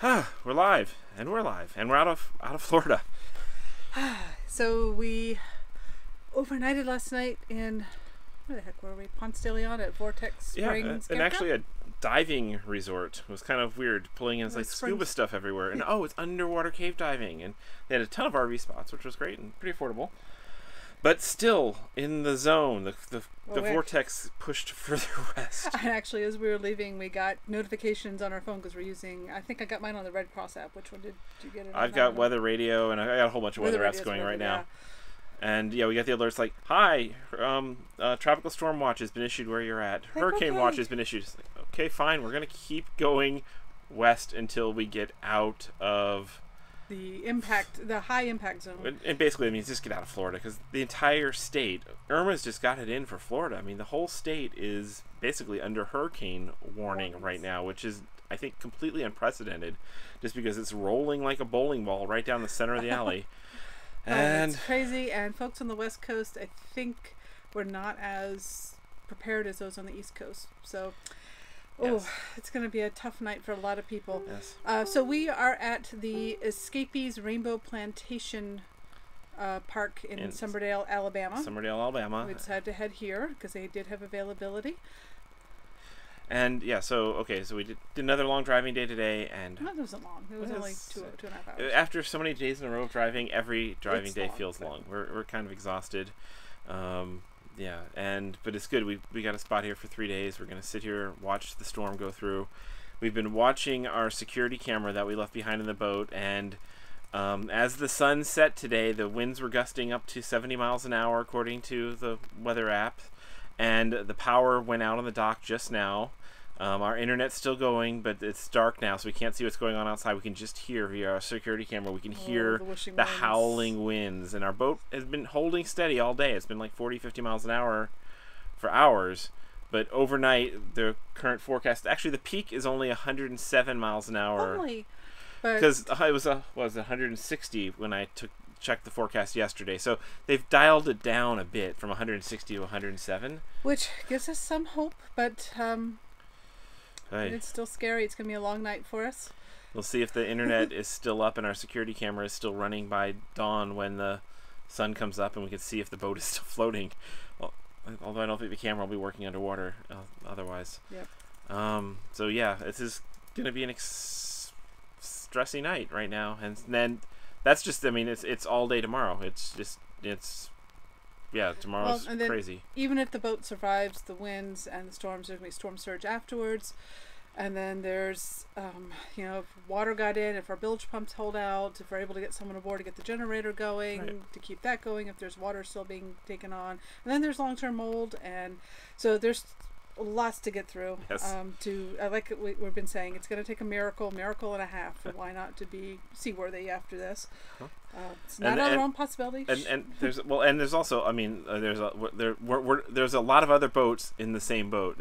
We're live, and we're out of Florida. So we overnighted last night in, where the heck were we? Ponce de Leon at Vortex Springs. And actually a diving resort. It was kind of weird pulling in like scuba stuff everywhere, and it's underwater cave diving, and they had a ton of RV spots, which was great and pretty affordable. But still in the zone, the vortex pushed further west. And actually, as we were leaving, we got notifications on our phone because we're using, I think I got mine on the Red Cross app. Which one did you get it on? I've got Weather Radio, and I got a whole bunch of weather apps going right now. And we got the alerts like, hi, tropical storm watch has been issued where you're at. Hurricane watch has been issued. It's like, okay, fine, we're going to keep going west until we get out of the high impact zone. And basically it means just get out of Florida, because the entire state, Irma's just got it in for Florida. I mean, the whole state is basically under hurricane warning right now, which is, I think, completely unprecedented, just because it's rolling like a bowling ball right down the center of the alley. And it's crazy. And folks on the West Coast, I think, were not as prepared as those on the East Coast. So it's going to be a tough night for a lot of people. Yes. So we are at the Escapees Rainbow Plantation Park in Summerdale, Alabama. We decided to head here because they did have availability. And so we did another long driving day today, and no, it wasn't long. It was only two and a half hours. After so many days in a row of driving, every driving day feels long. We're kind of exhausted. But it's good. We got a spot here for 3 days. We're gonna sit here, watch the storm go through. We've been watching our security camera that we left behind in the boat, and as the sun set today, the winds were gusting up to 70 miles an hour according to the weather app, and the power went out on the dock just now. Our internet's still going, but it's dark now, so we can't see what's going on outside. We can just hear via our security camera. We can hear the howling winds. And our boat has been holding steady all day. It's been like 40, 50 miles an hour for hours. But overnight, the current forecast, actually the peak is only 107 miles an hour. Because it was 160 when I checked the forecast yesterday. So they've dialed it down a bit from 160 to 107. Which gives us some hope, but it's still scary. It's going to be a long night for us. We'll see if the internet is still up and our security camera is still running by dawn when the sun comes up, and we can see if the boat is still floating. Well, although I don't think the camera will be working underwater otherwise. Yep. This is going to be an stressy night right now. And then that's just, it's all day tomorrow. Tomorrow's crazy. Even if the boat survives the winds and the storms, there's going to be storm surge afterwards. And then there's, if water got in, if our bilge pumps hold out, if we're able to get someone aboard to get the generator going, to keep that going, if there's water still being taken on. And then there's long-term mold. And so there's lots to get through. Yes. Like we've been saying, it's going to take a miracle and a half, and why not to be seaworthy after this? It's not our own possibility. And there's also, there's a lot of other boats in the same boat.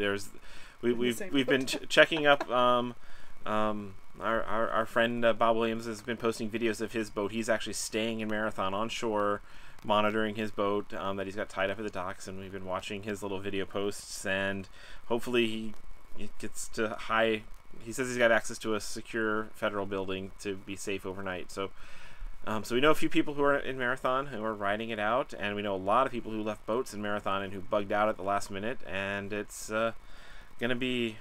We've been checking up. Our friend Bob Williams has been posting videos of his boat. He's actually staying in Marathon on shore, monitoring his boat that he's got tied up at the docks, and we've been watching his little video posts, and hopefully he gets to he says he's got access to a secure federal building to be safe overnight. So we know a few people who are in Marathon who are riding it out, and we know a lot of people who left boats in Marathon and who bugged out at the last minute, and it's gonna be,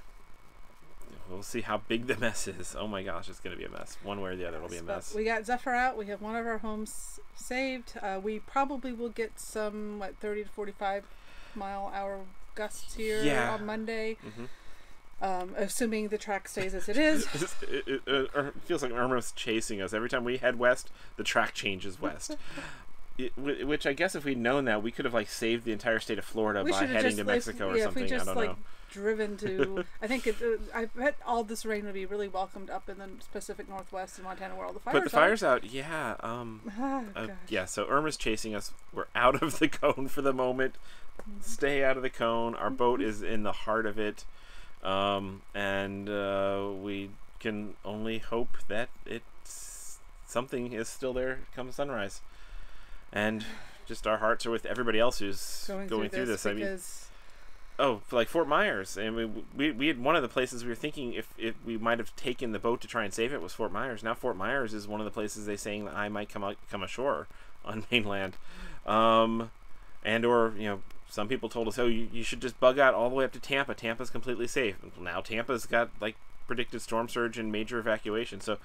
we'll see how big the mess is. Oh my gosh, it's gonna be a mess. One way or the other, it'll be a mess. We got Zephyr out. We have one of our homes saved. We probably will get some 30 to 45 mile hour gusts here on Monday. Assuming the track stays as it is. It feels like Irma's chasing us. Every time we head west, the track changes west. Which I guess if we'd known that, we could have saved the entire state of Florida by heading to Mexico or something. If we just I don't know. Driven to, I think I bet all this rain would be really welcomed up in the Pacific Northwest and Montana where all the fires are. But the fire's out, so Irma's chasing us. We're out of the cone for the moment. Stay out of the cone. Our boat is in the heart of it. We can only hope that something is still there come sunrise. And just our hearts are with everybody else who's going through this. Oh, like Fort Myers, and we had one of the places we were thinking if we might have taken the boat to try and save it was Fort Myers. Now Fort Myers is one of the places they saying that I might come ashore on mainland, and or some people told us, oh, you should just bug out all the way up to Tampa. Tampa's completely safe. Now Tampa's got like predicted storm surge and major evacuation, so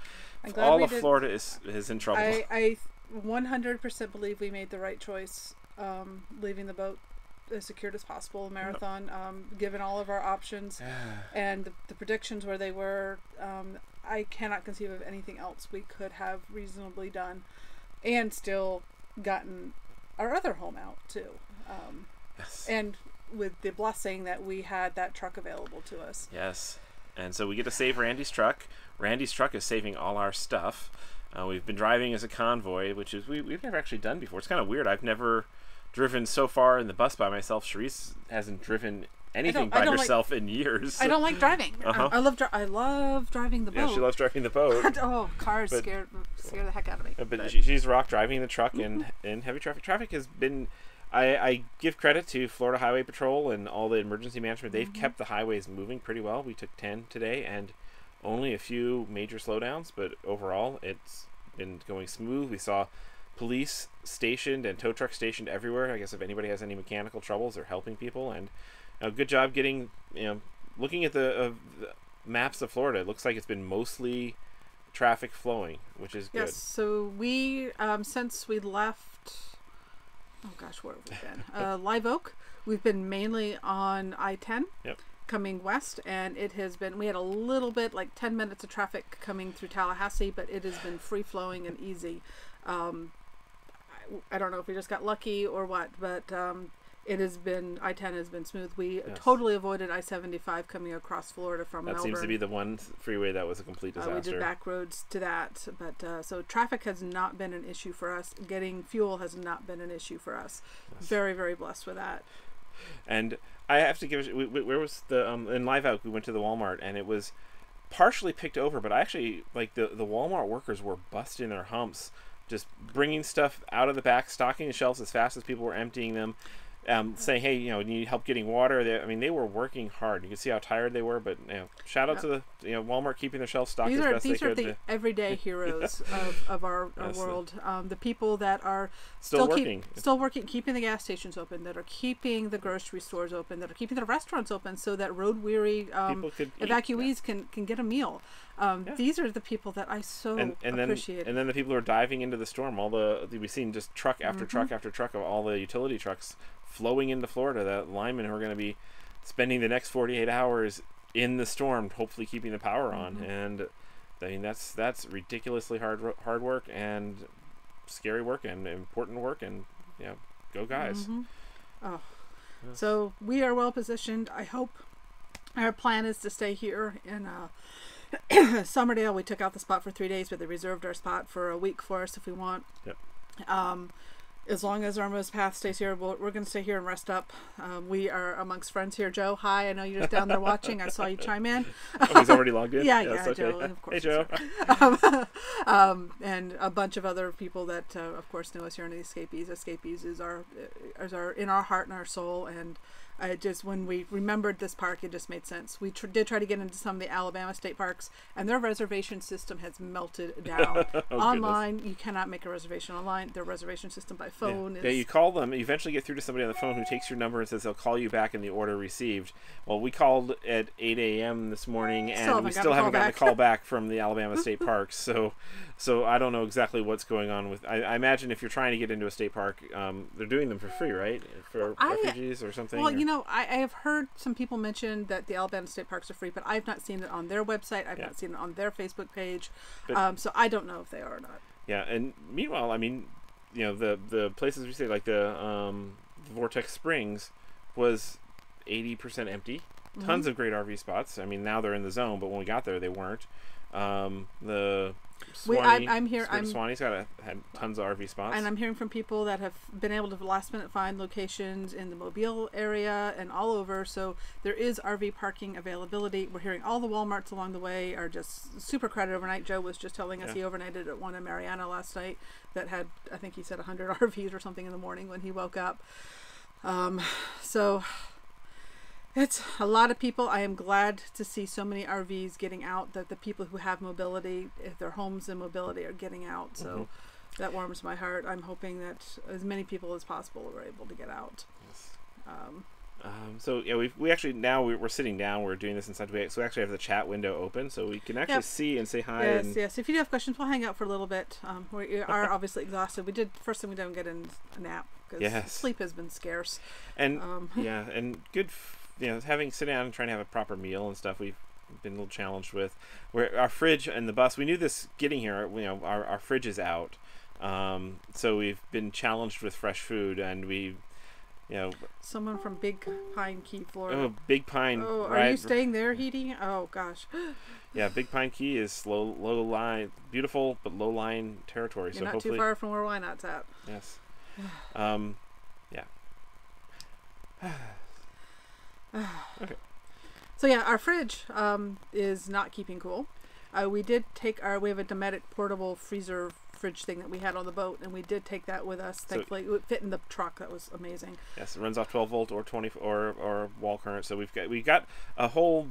all of Florida is in trouble. I 100% believe we made the right choice, leaving the boat as secured as possible, marathon, given all of our options and the predictions where they were. I cannot conceive of anything else we could have reasonably done and still gotten our other home out too. Yes. And with the blessing that we had that truck available to us. Yes. And so we get to save Randy's truck. Randy's truck is saving all our stuff. We've been driving as a convoy, which is we've never actually done before. It's kind of weird. I've never driven so far in the bus by myself. Charisse hasn't driven anything by herself in years. I don't like driving. I love driving the boat. Yeah, she loves driving the boat. Cars scare the heck out of me. But she's rock driving the truck in heavy traffic. Traffic has been... I give credit to Florida Highway Patrol and all the emergency management. They've kept the highways moving pretty well. We took 10 today and only a few major slowdowns, but overall it's been going smooth. We saw police stationed and tow trucks stationed everywhere. I guess if anybody has any mechanical troubles, they're helping people. And good job getting, looking at the maps of Florida, it looks like it's been mostly traffic flowing, which is good. Yes, so we, since we left, oh gosh, where have we been? Live Oak, we've been mainly on I-10. Yep. Coming west, and it has been, we had a little bit, like 10 minutes of traffic coming through Tallahassee, but it has been free flowing and easy. I don't know if we just got lucky or what, but it has been, I-10 has been smooth. We totally avoided I-75 coming across Florida from Melbourne. That seems to be the one freeway that was a complete disaster. We did back roads to that, but so traffic has not been an issue for us. Getting fuel has not been an issue for us. Yes. Very, very blessed with that. And I have to give it, where was the in Live Oak we went to the Walmart and it was partially picked over, but I actually like the Walmart workers were busting their humps, just bringing stuff out of the back, stocking the shelves as fast as people were emptying them, saying, hey, need help getting water. They were working hard. You can see how tired they were, but shout out to the Walmart keeping their shelves stocked as best they could. These are the everyday heroes of our world. The people that are still working, keeping the gas stations open, that are keeping the grocery stores open, that are keeping the restaurants open, so that road weary evacuees can get a meal. These are the people that I appreciate. And then the people who are diving into the storm. We've seen just truck after truck after truck of all the utility trucks flowing into Florida. The linemen who are going to be spending the next 48 hours in the storm, hopefully keeping the power on. And that's ridiculously hard work and scary work and important work. And go guys. Yes. So we are well positioned. I hope our plan is to stay here in Summerdale. We took out the spot for 3 days, but they reserved our spot for a week for us if we want. Yep. As long as Irma's path stays here, we're going to stay here and rest up. We are amongst friends here. Joe, hi. I know you're just down there watching. I saw you chime in. Oh, he's already logged in? Yeah, okay. Joe. Of course. Hey, Joe. And a bunch of other people that, of course, know us here in the Escapees. Escapees is our in our heart and our soul. And when we remembered this park, it just made sense. We did try to get into some of the Alabama state parks, and their reservation system has melted down. Online, you cannot make a reservation online. Their reservation system by phone is... Yeah, you call them, you eventually get through to somebody on the phone who takes your number and says they'll call you back in the order received. Well, we called at 8 a.m. this morning, and we still haven't gotten a call back from the Alabama state parks. So I don't know exactly what's going on with... I imagine if you're trying to get into a state park, they're doing them for free, right? For refugees or something? Well, I have heard some people mention that the Alabama state parks are free, but I've not seen it on their website. I've not seen it on their Facebook page. So I don't know if they are or not. Yeah, and meanwhile, the places we stayed, like the Vortex Springs, was 80% empty. Tons of great RV spots. Now they're in the zone, but when we got there, they weren't. The Swanee, Swanee's had tons of RV spots. And I'm hearing from people that have been able to last minute find locations in the Mobile area and all over. So there is RV parking availability. We're hearing all the Walmarts along the way are just super crowded overnight. Joe was just telling us he overnighted at one in Mariana last night that had, I think he said 100 RVs or something in the morning when he woke up. So It's a lot of people. I am glad to see so many RVs getting out, that the people who have mobility, if their homes and mobility are getting out. So that warms my heart. I'm hoping that as many people as possible are able to get out. Yes. So yeah, we actually, now we're sitting down. We're doing this inside. So we actually have the chat window open, so we can actually see and say hi. Yes, yes. If you do have questions, we'll hang out for a little bit. We are obviously exhausted. First thing we did, get in a nap, because sleep has been scarce. And yeah, and good. Sit down and trying to have a proper meal and stuff. We've been a little challenged with where our fridge and the bus. We knew this getting here. Our fridge is out, so we've been challenged with fresh food, and we. Someone from Big Pine Key, Florida. Oh, Big Pine. Oh, are you staying there, Edie? Oh, gosh. Yeah, Big Pine Key is low line, beautiful but low lying territory. You're not too far from where Wynot's at. Yes. Yeah. Okay. So yeah, our fridge is not keeping cool. We did take we have a Dometic portable freezer fridge thing that we had on the boat, and we did take that with us. Thankfully, it would fit in the truck. That was amazing. Yes, it runs off 12 volt or 20 or wall current. So we got a whole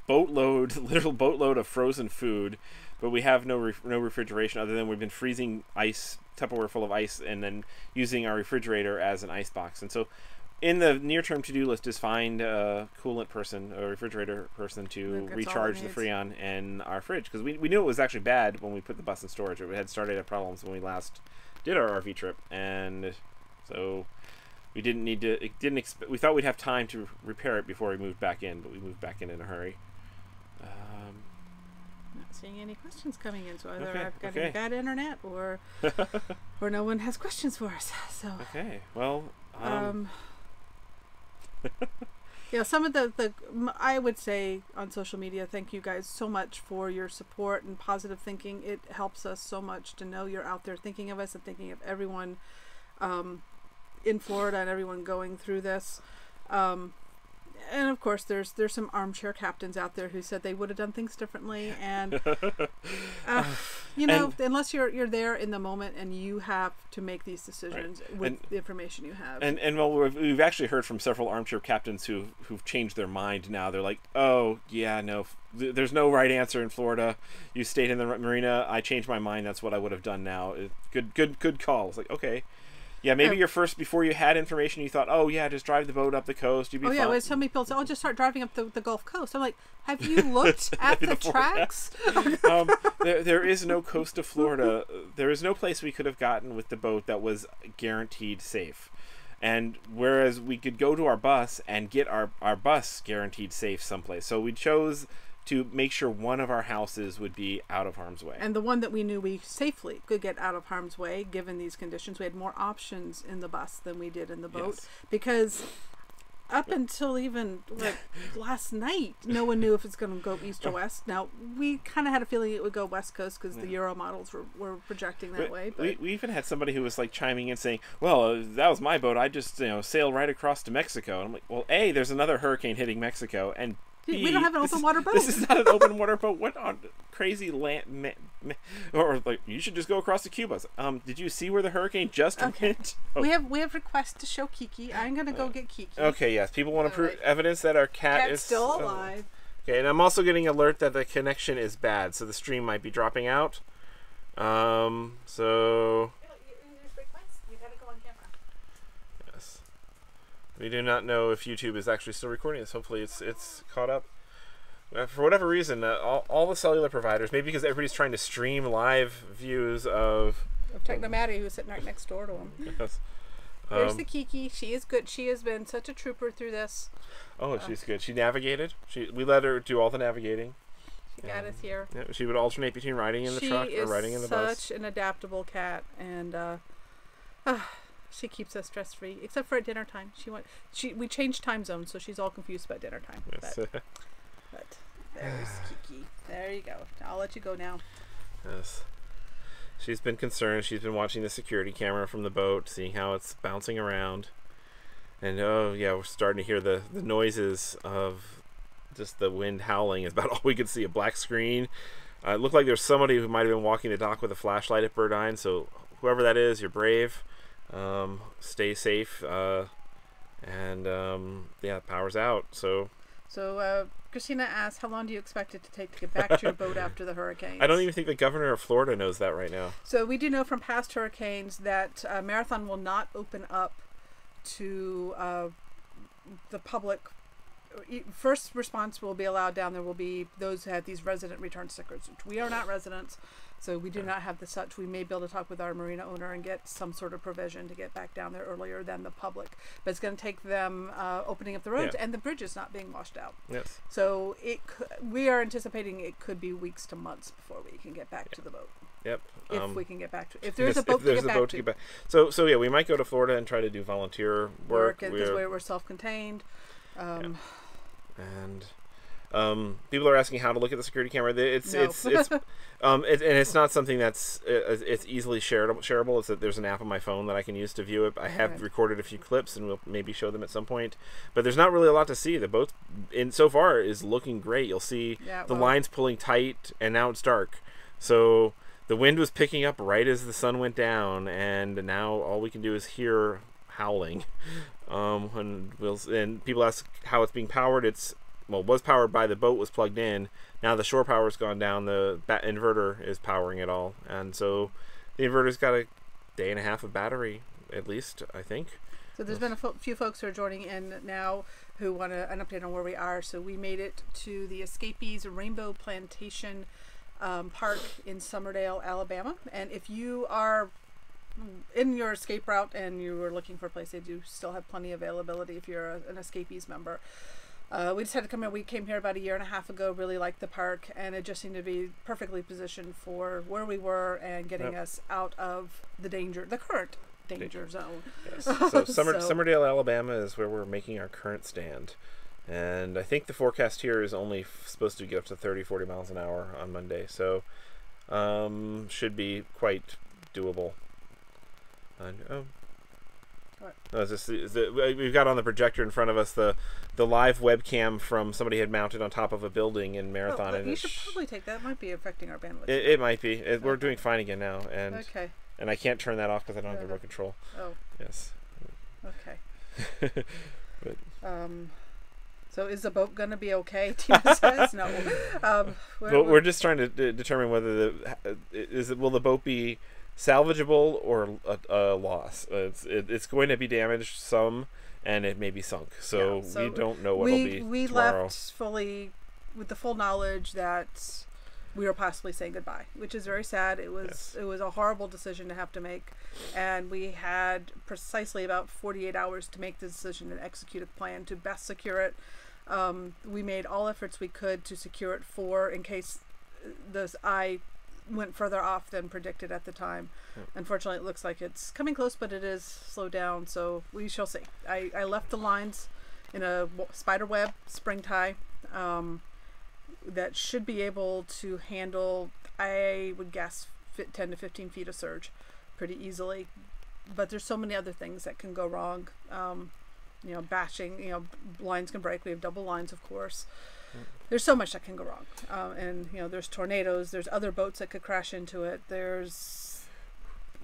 literal boatload of frozen food, but we have no refrigeration other than we've been freezing ice, Tupperware full of ice, and then using our refrigerator as an ice box. And so in the near-term to-do list is find a coolant person, a refrigerator person to recharge the Freon and our fridge, because we knew it was actually bad when we put the bus in storage. It had started at problems when we last did our RV trip, and so we didn't need to. We thought we'd have time to repair it before we moved back in, but we moved back in a hurry. Not seeing any questions coming in, so either I've got any bad internet or or no one has questions for us. So okay, well. Yeah, some of the I would say on social media, thank you guys so much for your support and positive thinking. It helps us so much to know you're out there thinking of us and thinking of everyone in Florida and everyone going through this. And of course, there's some armchair captains out there who said they would have done things differently, and unless you're there in the moment and you have to make these decisions with the information you have. And well, we've actually heard from several armchair captains who've changed their mind now. They're like, oh yeah, no, there's no right answer in Florida. You stayed in the marina. I changed my mind. That's what I would have done now. Good call. It's like, okay. Yeah, maybe your first, before you had information, you thought, oh, yeah, just drive the boat up the coast. You'd be fine. Yeah, when so many people say, oh, just start driving up the Gulf Coast. I'm like, have you looked at the tracks? There is no coast of Florida. There is no place we could have gotten with the boat that was guaranteed safe. And whereas we could go to our bus and get our bus guaranteed safe someplace. So we chose to make sure one of our houses would be out of harm's way. And the one that we knew we safely could get out of harm's way, given these conditions, we had more options in the bus than we did in the boat. Yes. Because up until even last night, no one knew if it's going to go east or west. Now, we kind of had a feeling it would go west coast because the Euro models were projecting that way. But we even had somebody who was like chiming in saying, well, that was my boat. I just sailed right across to Mexico. And I'm like, well, A, there's another hurricane hitting Mexico, and we don't have an open water boat. This is not an open water boat. What on crazy land? Or like, you should just go across to Cuba. Did you see where the hurricane just went? Oh. We have requests to show Kiki. I'm gonna go get Kiki. Okay, yes. People want to prove evidence that our cat is still alive. Okay, and I'm also getting alert that the connection is bad, so the stream might be dropping out. So. You gotta go on camera. Yes. We do not know if YouTube is actually still recording this. Hopefully it's caught up. For whatever reason, all the cellular providers, maybe because everybody's trying to stream live views of Technomatty, who's sitting right next door to him. Yes. There's the Kiki. She is good. She has been such a trooper through this. Oh, she's good. She navigated. We let her do all the navigating. She got us here. Yeah, she would alternate between riding in the truck or riding in the bus. She is such an adaptable cat, and she keeps us stress-free, except for at dinner time. We changed time zones, so she's all confused about dinner time. Yes. But there's Kiki. There you go. I'll let you go now. Yes. She's been concerned. She's been watching the security camera from the boat, seeing how it's bouncing around. And oh yeah, we're starting to hear the noises of just the wind howling. Is about all we could see. A black screen. It looked like there's somebody who might have been walking the dock with a flashlight at Bird Eye. So whoever that is, you're brave. Stay safe. and yeah, power's out. So Christina asked, how long do you expect it to take to get back to your boat after the hurricanes? I don't even think the governor of Florida knows that right now. So we do know from past hurricanes that Marathon will not open up to the public. First response will be allowed down. There will be those who have these resident return stickers, which we are not residents, so we do not have the such. We may be able to talk with our marina owner and get some sort of provision to get back down there earlier than the public. But it's going to take them opening up the roads and the bridges not being washed out. Yes. So we are anticipating it could be weeks to months before we can get back to the boat. Yep. If we can get back to, if there's a boat to get back to. So yeah, we might go to Florida and try to do volunteer work because we're self-contained. And people are asking how to look at the security camera. And it's not something that's it's easily shareable. It's that there's an app on my phone that I can use to view it. I have recorded a few clips, and we'll maybe show them at some point. But there's not really a lot to see. The boat, so far, is looking great. You'll see the lines pulling tight, and now it's dark. So the wind was picking up right as the sun went down, and now all we can do is hear howling. And people ask how it's being powered. It was powered by the boat was plugged in. Now the shore power's gone down. The inverter is powering it all, and so the inverter's got a day and a half of battery, at least, I think. So there's been a few folks who are joining in now who want an update on where we are. So we made it to the Escapees Rainbow Plantation Park in Summerdale, Alabama, and if you are in your escape route and you were looking for a place, they do still have plenty of availability if you're an Escapees member. We just had to come in. We came here about a year and a half ago, really liked the park, and it just seemed to be perfectly positioned for where we were and getting us out of the current danger zone. Yes. So Summerdale, Alabama is where we're making our current stand. And I think the forecast here is only supposed to get up to 30-40 miles an hour on Monday. So should be quite doable. We've got on the projector in front of us the live webcam from somebody had mounted on top of a building in Marathon. And you should probably take that. It might be affecting our bandwidth. It might be. We're doing fine again now, and and I can't turn that off because I don't have the remote control. Oh. Yes. Okay. But, so is the boat going to be okay? Tina says no. We're just trying to determine whether will the boat be salvageable or a loss. It's going to be damaged some, and it may be sunk. So we don't know what it'll be we tomorrow. Left fully with the full knowledge that we were possibly saying goodbye, which is very sad. It was a horrible decision to have to make, and we had precisely about 48 hours to make the decision and execute a plan to best secure it. We made all efforts we could to secure it in case this eye went further off than predicted at the time. Unfortunately, it looks like it's coming close, but it is slowed down, so we shall see. I left the lines in a spider web spring tie that should be able to handle, I would guess, 10 to 15 feet of surge pretty easily. But there's so many other things that can go wrong. Bashing, lines can break. We have double lines, of course. There's so much that can go wrong. And there's tornadoes, there's other boats that could crash into it, there's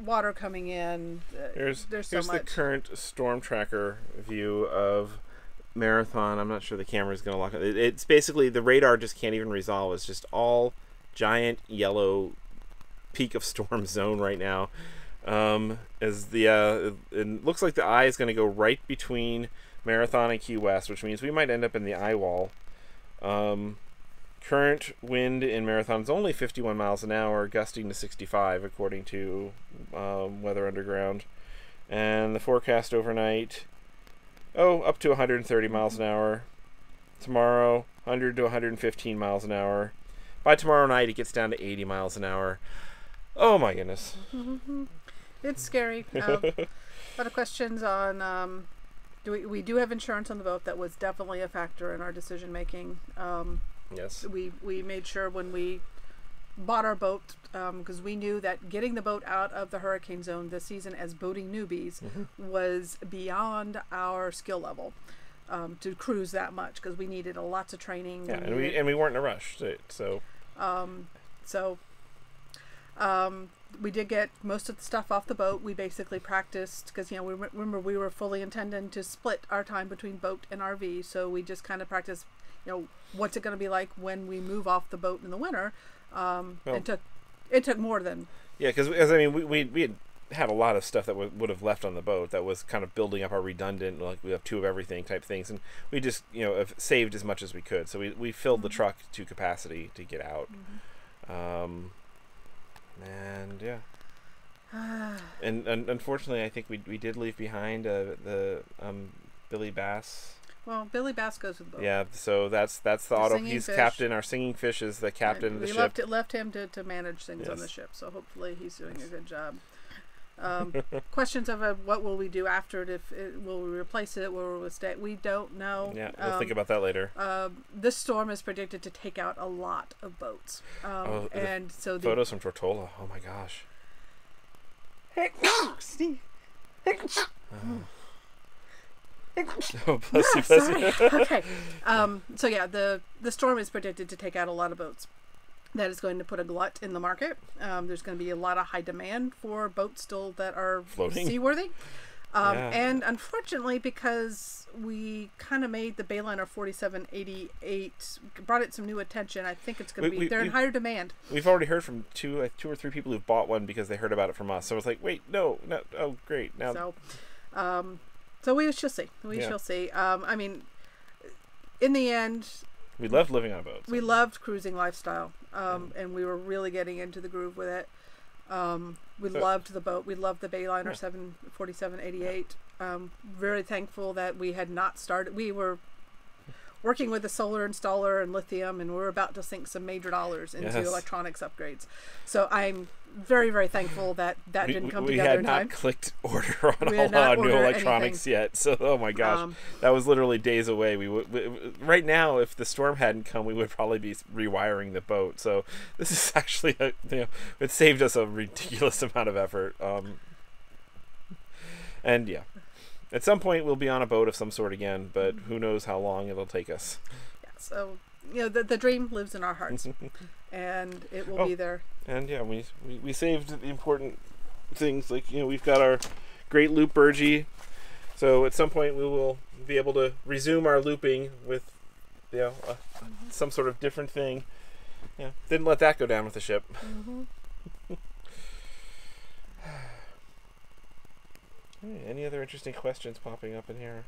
water coming in, there's so much. Here's the current storm tracker view of Marathon. I'm not sure the camera's going to lock it. It's basically the radar just can't even resolve. It's just all giant yellow peak of storm zone right now. It looks like the eye is going to go right between Marathon and Key West, which means we might end up in the eye wall. Current wind in Marathon is only 51 miles an hour, gusting to 65 according to Weather Underground. And the forecast overnight, up to 130 miles an hour. Tomorrow, 100 to 115 miles an hour. By tomorrow night, it gets down to 80 miles an hour. Oh my goodness. It's scary. A lot of questions on we do have insurance on the boat. That was definitely a factor in our decision making. Yes. We made sure when we bought our boat, because we knew that getting the boat out of the hurricane zone this season as boating newbies was beyond our skill level to cruise that much, because we needed lots of training. Yeah, and we weren't in a rush, so. We did get most of the stuff off the boat. We basically practiced because, you know, we remember we were fully intending to split our time between boat and RV. So we just kind of practiced, you know, what's it going to be like when we move off the boat in the winter. It took more than... Yeah, because I mean, we had a lot of stuff that would have left on the boat that was kind of building up our redundant, like we have 2 of everything type things, and we just, you know, have saved as much as we could. So we filled the truck to capacity to get out. And yeah. and unfortunately, I think we did leave behind the Billy Bass. Well, Billy Bass goes with the boat. Yeah, so that's the auto. He's fish. Captain. Our singing fish is the captain of the ship. We left him to manage things on the ship. So hopefully he's doing a good job. Questions of what will we do after it? Will we replace it? Will we stay? We don't know. Yeah, we'll think about that later. This storm is predicted to take out a lot of boats. And so the photos from Tortola. Oh my gosh. Steve. Oh, bless you, bless you. Okay. So yeah, the storm is predicted to take out a lot of boats. That is going to put a glut in the market. There's going to be a lot of high demand for boats still that are floating, seaworthy. And unfortunately, because we kind of made the Bayliner 4788, brought it some new attention, I think it's going to be, they're in higher demand. We've already heard from two or three people who've bought one because they heard about it from us. So it's like, wait, no, oh, great. Now. So we shall see. We shall see. I mean, in the end, we loved living on a boat. We loved cruising lifestyle, and we were really getting into the groove with it. We loved the boat. We loved the Bayliner 4788. Very thankful that we had not started. We were working with a solar installer and lithium, and we were about to sink some major dollars into electronics upgrades. So I'm very, very thankful that didn't come together in time. We had not clicked order on a lot of new electronics yet. So, oh my gosh, that was literally days away. Right now, if the storm hadn't come, we would probably be rewiring the boat. So this is actually, it saved us a ridiculous amount of effort. And yeah. At some point, we'll be on a boat of some sort again, but who knows how long it'll take us. Yeah, so, the dream lives in our hearts, and it will be there. And yeah, we saved the important things. Like, we've got our great loop burgee, so at some point we will be able to resume our looping with, some sort of different thing. Yeah, didn't let that go down with the ship. Any other interesting questions popping up in here?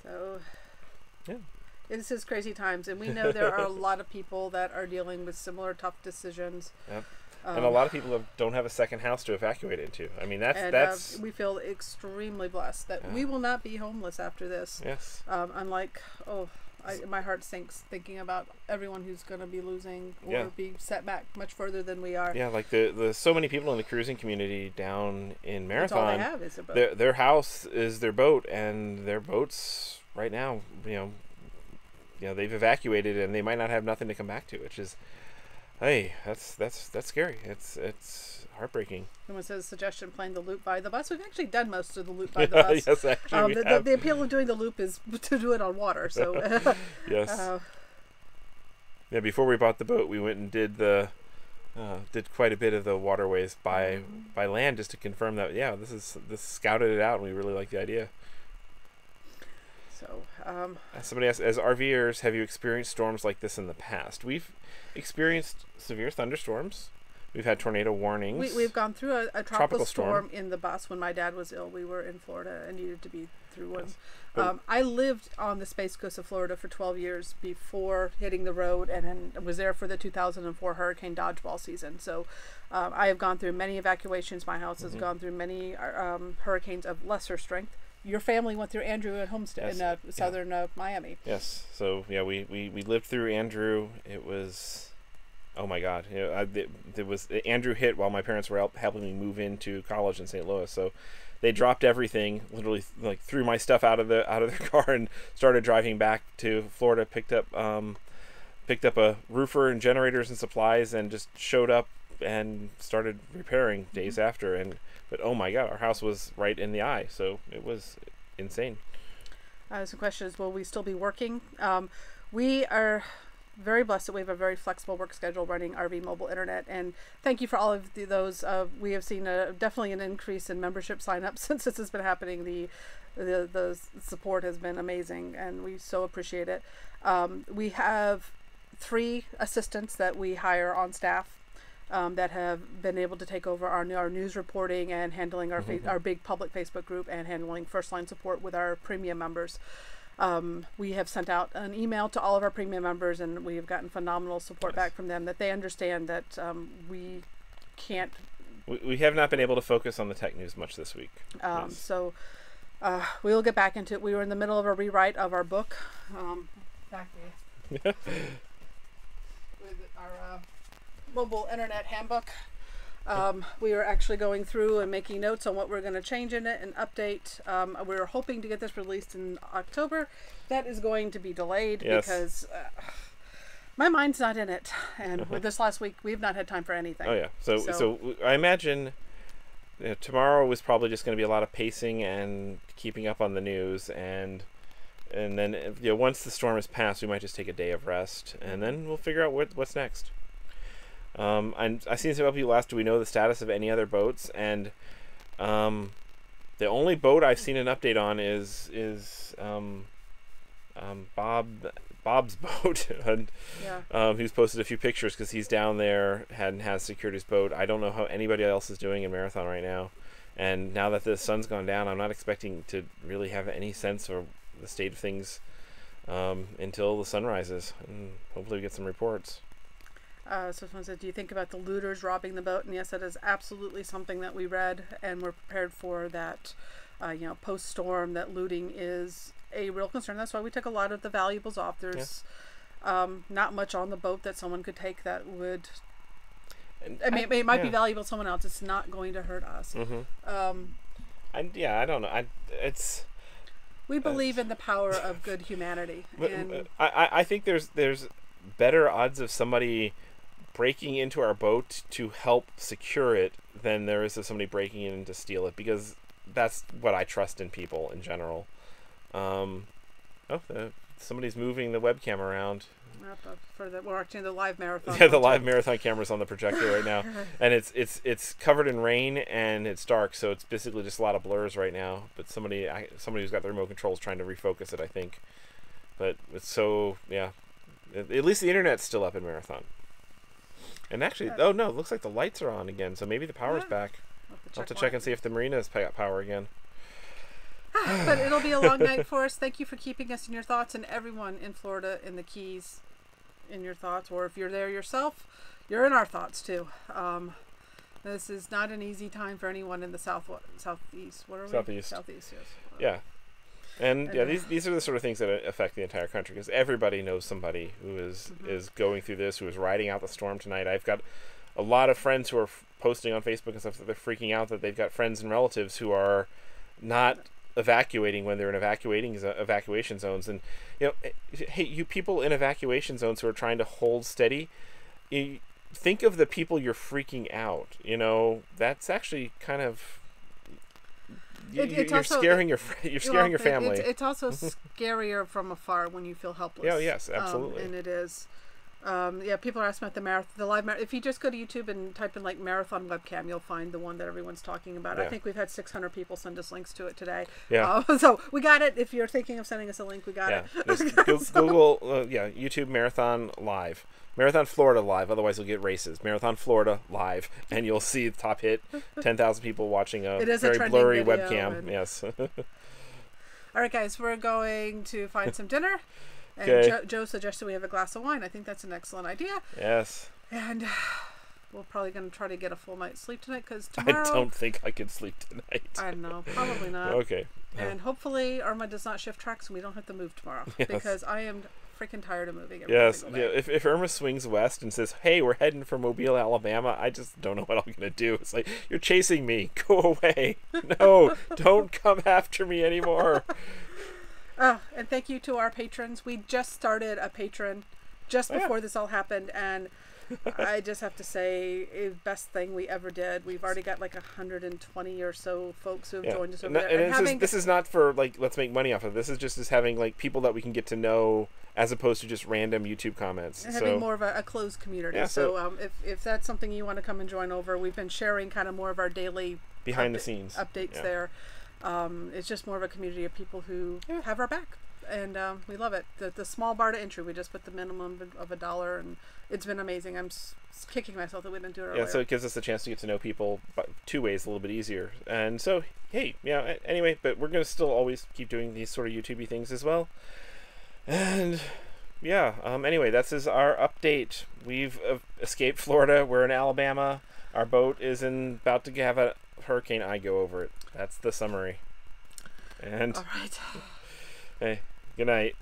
So, this is crazy times, and we know there are a lot of people that are dealing with similar tough decisions. Yep. And a lot of people don't have a second house to evacuate into. I mean, that's we feel extremely blessed that we will not be homeless after this. Yes. Unlike, my heart sinks thinking about everyone who's going to be losing or be set back much further than we are. Yeah, like the so many people in the cruising community down in Marathon. That's all they have is a boat. Their house is their boat, and their boats right now, they've evacuated, and they might not have nothing to come back to, which is, hey, that's scary. It's heartbreaking. Someone says suggestion playing the loop by the bus. We've actually done most of the loop by the bus. Yes, actually, the appeal of doing the loop is to do it on water. So yes. Before we bought the boat, we went and did did quite a bit of the waterways by land just to confirm that this scouted it out, and we really like the idea. So somebody asked, as RVers, have you experienced storms like this in the past? We've experienced severe thunderstorms. We've had tornado warnings. We've gone through a tropical storm in the bus when my dad was ill. We were in Florida and needed to be through one. Yes. I lived on the Space Coast of Florida for 12 years before hitting the road, and was there for the 2004 hurricane dodgeball season. So I have gone through many evacuations. My house has gone through many hurricanes of lesser strength. Your family went through Andrew at Homestead in southern Miami. Yes. So we lived through Andrew. It was, oh my God! It was Andrew hit while my parents were helping me move into college in St. Louis. So they dropped everything, literally like threw my stuff out of their car and started driving back to Florida. Picked up a roofer and generators and supplies, and just showed up and started repairing days after. But oh my God, our house was right in the eye, so it was insane. Some questions: will we still be working? We are. very blessed that we have a very flexible work schedule running RV Mobile Internet. And thank you for all of those. We have seen definitely an increase in membership signups since this has been happening. The support has been amazing, and we so appreciate it. We have 3 assistants that we hire on staff that have been able to take over our news reporting and handling our big public Facebook group and handling first line support with our premium members. We have sent out an email to all of our premium members, and we have gotten phenomenal support back from them that they understand that we can't. We have not been able to focus on the tech news much this week. So we will get back into it. We were in the middle of a rewrite of our book. With our mobile internet handbook. We are actually going through and making notes on what we're going to change in it and update. We're hoping to get this released in October. That is going to be delayed because my mind's not in it. And with this last week, we've not had time for anything. Oh yeah. So I imagine tomorrow was probably just going to be a lot of pacing and keeping up on the news, and then once the storm has passed, we might just take a day of rest, and then we'll figure out what's next. And I seen some people ask, do we know the status of any other boats? And the only boat I've seen an update on is Bob's boat, and who's posted a few pictures because he's down there and has secured his boat. I don't know how anybody else is doing in Marathon right now, and now that the sun's gone down, I'm not expecting to really have any sense of the state of things until the sun rises, and hopefully we get some reports. So someone said, do you think about the looters robbing the boat? And yes, that is absolutely something that we read and we're prepared for, that post-storm, that looting is a real concern. That's why we took a lot of the valuables off. There's not much on the boat that someone could take that would, it might be valuable to someone else. It's not going to hurt us. I don't know. We believe in the power of good humanity. And I think there's better odds of somebody breaking into our boat to help secure it than there is of somebody breaking in to steal it, because that's what I trust in people in general. Somebody's moving the webcam around. We're watching the live marathon. Yeah, the live marathon camera's on the projector right now, and it's covered in rain and it's dark, so it's basically just a lot of blurs right now. But somebody who's got the remote control is trying to refocus it, I think. But it's at least the internet's still up in Marathon. And actually, it looks like the lights are on again, so maybe the power's back. I'll have to check and see if the marina's got power again. But it'll be a long night for us. Thank you for keeping us in your thoughts, and everyone in Florida in the Keys in your thoughts, or if you're there yourself, you're in our thoughts too. This is not an easy time for anyone in the southeast. What are we? Southeast, yes. Yeah. And these are the sort of things that affect the entire country, because everybody knows somebody who is going through this, who is riding out the storm tonight. I've got a lot of friends who are posting on Facebook and stuff that they're freaking out that they've got friends and relatives who are not evacuating when they're in evacuation zones. And hey, you people in evacuation zones who are trying to hold steady, think of the people you're freaking out. That's actually kind of you're scaring your family. It's also scarier from afar when you feel helpless. Yeah, yes, absolutely. And it is. People are asking about the live marathon. If you just go to YouTube and type in marathon webcam, you'll find the one that everyone's talking about. I think we've had 600 people send us links to it today. Yeah. So we got it. If you're thinking of sending us a link, we got it. Google, YouTube Marathon Live. Marathon Florida Live, otherwise you'll get races. Marathon Florida Live, and you'll see the top hit, 10,000 people watching a very blurry webcam. Yes. All right, guys, we're going to find some dinner. And Joe suggested we have a glass of wine. I think that's an excellent idea. Yes. And we're probably going to try to get a full night's sleep tonight, because tomorrow... I don't think I can sleep tonight. I know, probably not. Okay. And hopefully Irma does not shift tracks and we don't have to move tomorrow. Yes. Because I am freaking tired of moving every single day. If Irma swings west and says, hey, we're heading for Mobile, Alabama, I just don't know what I'm going to do. It's like, you're chasing me. Go away. No, don't come after me anymore. And thank you to our patrons. We just started a patron just before this all happened, and I just have to say, best thing we ever did. We've already got 120 or so folks who have joined us over there. And this is not for let's make money off of it. This is just as having people that we can get to know as opposed to just random YouTube comments. And having more of a closed community. Yeah, so if that's something you want to come and join over, we've been sharing kind of more of our daily behind the scenes updates there. It's just more of a community of people who have our back, and we love it. The small bar to entry, we just put the minimum of $1, and it's been amazing. I'm kicking myself that we didn't do it earlier. Yeah, so it gives us a chance to get to know people two ways a little bit easier. And so, hey, yeah, anyway, but we're going to still always keep doing these sort of YouTube-y things as well. And yeah, anyway, this is our update. We've escaped Florida. We're in Alabama. Our boat is about to have a hurricane eye go over it. That's the summary. And all right. Hey, good night.